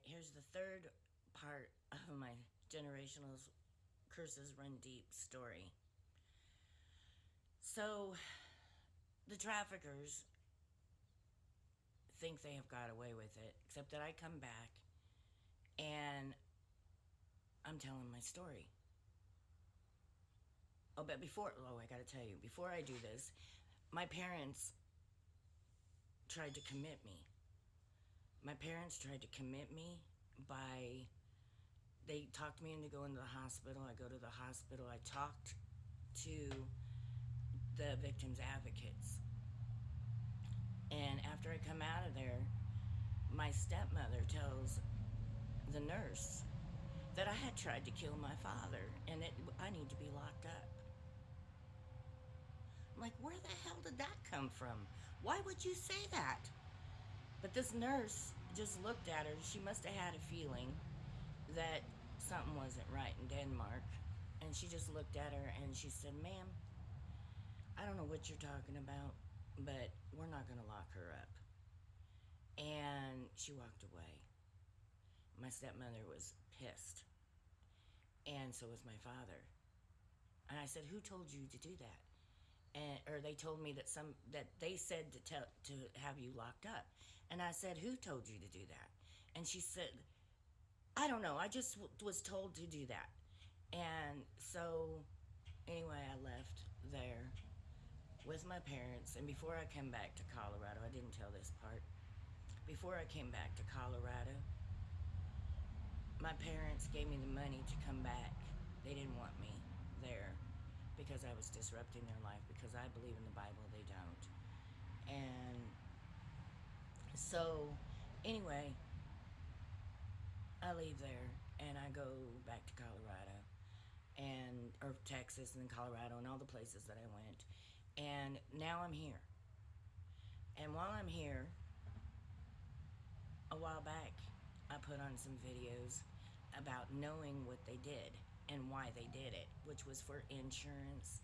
here's the third part of my generational curses run deep story. So, the traffickers think they have got away with it, except that I come back and I'm telling my story. I gotta tell you, before I do this, my parents tried to commit me. My parents tried to commit me by, they talked me into going to the hospital. I go to the hospital. I talked to the victims' advocates. And after I come out of there, my stepmother tells the nurse that I had tried to kill my father and that I need to be locked up. I'm like, where the hell did that come from? Why would you say that? But this nurse just looked at her. She must have had a feeling that something wasn't right in Denmark. And she just looked at her and she said, ma'am, I don't know what you're talking about, but we're not going to lock her up. And she walked away. My stepmother was pissed. And so was my father. And I said, who told you to do that? Or they told me that they said to have you locked up. And I said, who told you to do that? And she said, I don't know. I just was told to do that. And so anyway, I left there with my parents. And before I came back to Colorado, I didn't tell this part. Before I came back to Colorado, my parents gave me the money to come back. They didn't want me there because I was disrupting their life, because I believe in the Bible, they don't. And so, anyway, I leave there and I go back to Colorado or Texas and Colorado and all the places that I went. And now I'm here. And while I'm here, a while back, I put on some videos about knowing what they did and why they did it, which was for insurance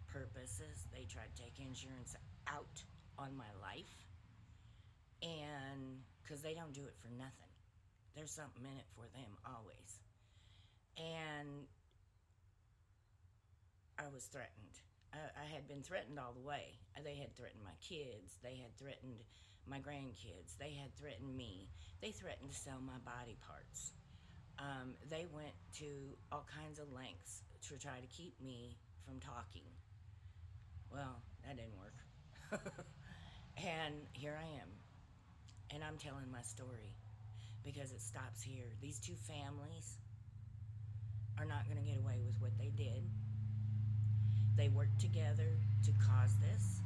purposes. They tried to take insurance out on my life, and because they don't do it for nothing, there's something in it for them always. And I was threatened. I had been threatened all the way. They had threatened my kids. They had threatened my grandkids. They had threatened me. They threatened to sell my body parts. They went to all kinds of lengths to try to keep me from talking. Well, that didn't work. And here I am. And I'm telling my story because it stops here. These two families are not going to get away with what they did. They worked together to cause this.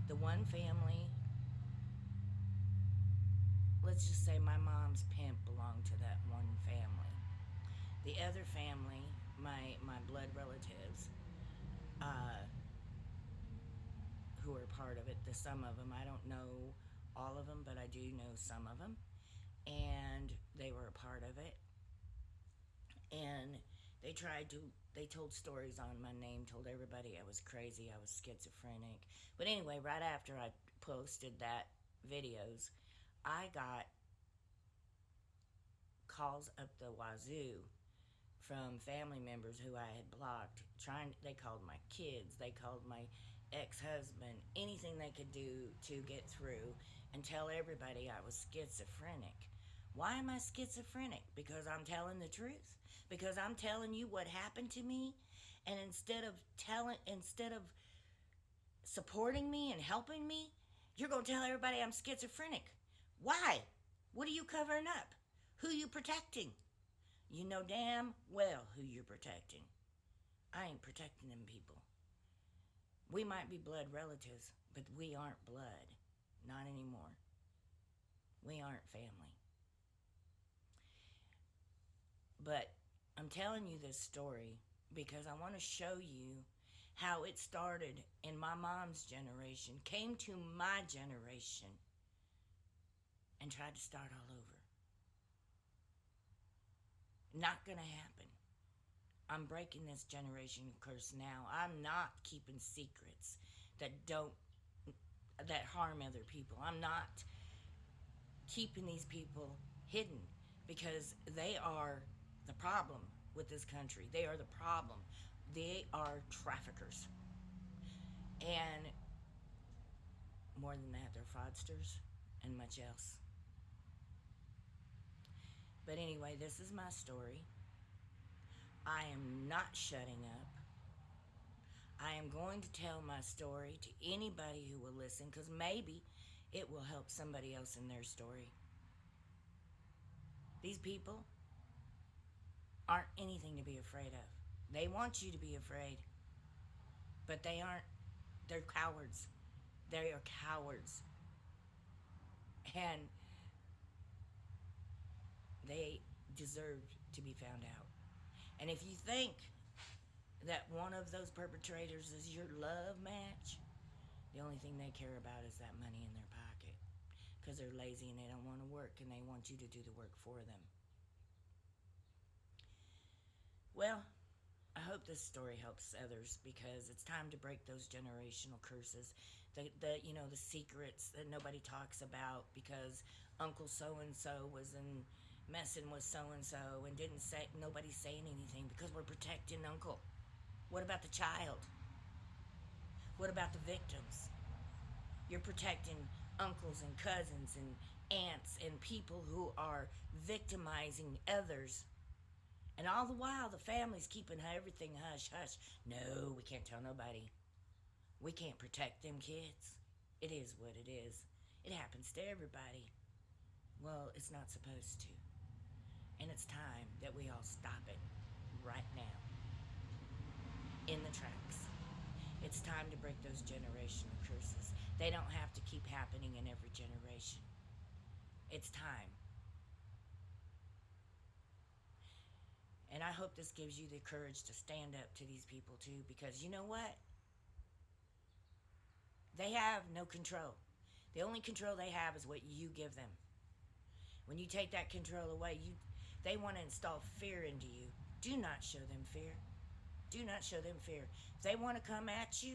The one family, let's just say my mom's pimp belonged to that one family. The other family, my blood relatives, who are part of it, some of them, I don't know all of them, but I do know some of them. And they were a part of it. And they told stories on my name, told everybody I was crazy, I was schizophrenic. But anyway, right after I posted that videos, I got calls up the wazoo from family members who I had blocked. They called my kids, they called my ex-husband, anything they could do to get through and tell everybody I was schizophrenic. Why am I schizophrenic? Because I'm telling the truth. Because I'm telling you what happened to me, and instead of supporting me and helping me, you're going to tell everybody I'm schizophrenic. Why? What are you covering up? Who are you protecting? You know damn well who you're protecting. I ain't protecting them people. We might be blood relatives, but we aren't blood. Not anymore. We aren't family. But I'm telling you this story because I want to show you how it started in my mom's generation, came to my generation, and tried to start all over. Not gonna happen. I'm breaking this generation curse now. I'm not keeping secrets that harm other people. I'm not keeping these people hidden. because they are the problem with this country. They are the problem. They are traffickers. And more than that, they're fraudsters and much else. But anyway, this is my story. I am not shutting up. I am going to tell my story to anybody who will listen because maybe it will help somebody else in their story. These people aren't anything to be afraid of. They want you to be afraid, but they aren't. They're cowards. They are cowards. And they deserve to be found out. And if you think that one of those perpetrators is your love match, the only thing they care about is that money in their pocket because they're lazy and they don't want to work and they want you to do the work for them. Well, I hope this story helps others because it's time to break those generational curses, the secrets that nobody talks about because Uncle so and so was in messing with so and so and didn't say nobody's saying anything because we're protecting Uncle. What about the child? What about the victims? You're protecting uncles and cousins and aunts and people who are victimizing others. And all the while, the family's keeping everything hush hush. No, we can't tell nobody. We can't protect them kids. It is what it is. It happens to everybody. Well, it's not supposed to. And it's time that we all stop it right now in the tracks. It's time to break those generational curses. They don't have to keep happening in every generation. It's time. And I hope this gives you the courage to stand up to these people too, because you know what? They have no control. The only control they have is what you give them. When you take that control away, they want to install fear into you. Do not show them fear. Do not show them fear. If they want to come at you,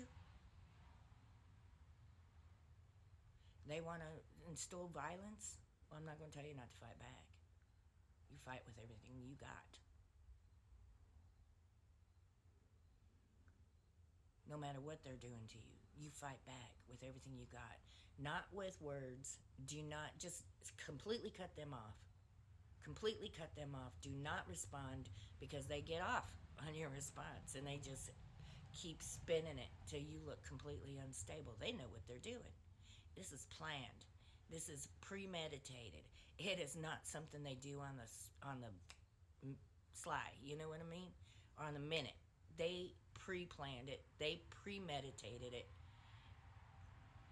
they want to instill violence, well, I'm not going to tell you not to fight back. You fight with everything you got. No matter what they're doing to you, you fight back with everything you got. Not with words. Do not just completely cut them off. Completely cut them off. Do not respond because they get off on your response and they just keep spinning it till you look completely unstable. They know what they're doing. This is planned. This is premeditated. It is not something they do on the sly. You know what I mean? Or on the minute. They pre-planned it. They premeditated it.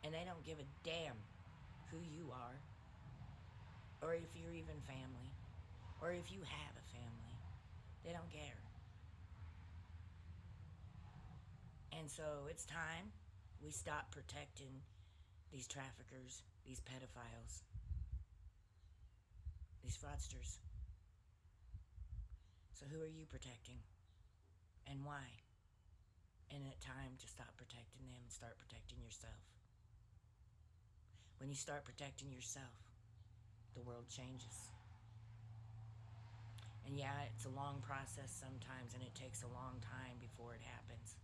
And they don't give a damn who you are, or if you're even family, or if you have a family. They don't care. And so it's time we stop protecting these traffickers, these pedophiles, these fraudsters. So who are you protecting? And why? And it's time to stop protecting them and start protecting yourself. When you start protecting yourself, the world changes. And yeah, it's a long process sometimes and it takes a long time before it happens.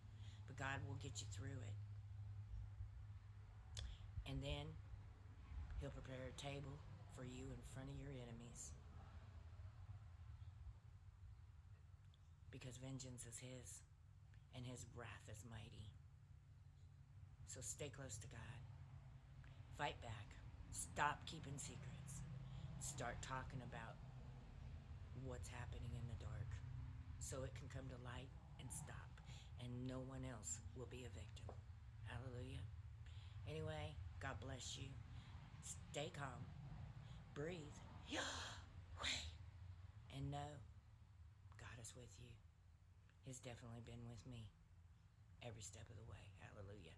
But God will get you through it. And then He'll prepare a table for you in front of your enemies. Because vengeance is His and His wrath is mighty. So stay close to God. Fight back. Stop keeping secrets. Start talking about what's happening in the dark so it can come to light and stop. And no one else will be a victim. Hallelujah. Anyway, God bless you. Stay calm. Breathe. And know God is with you. He's definitely been with me every step of the way. Hallelujah.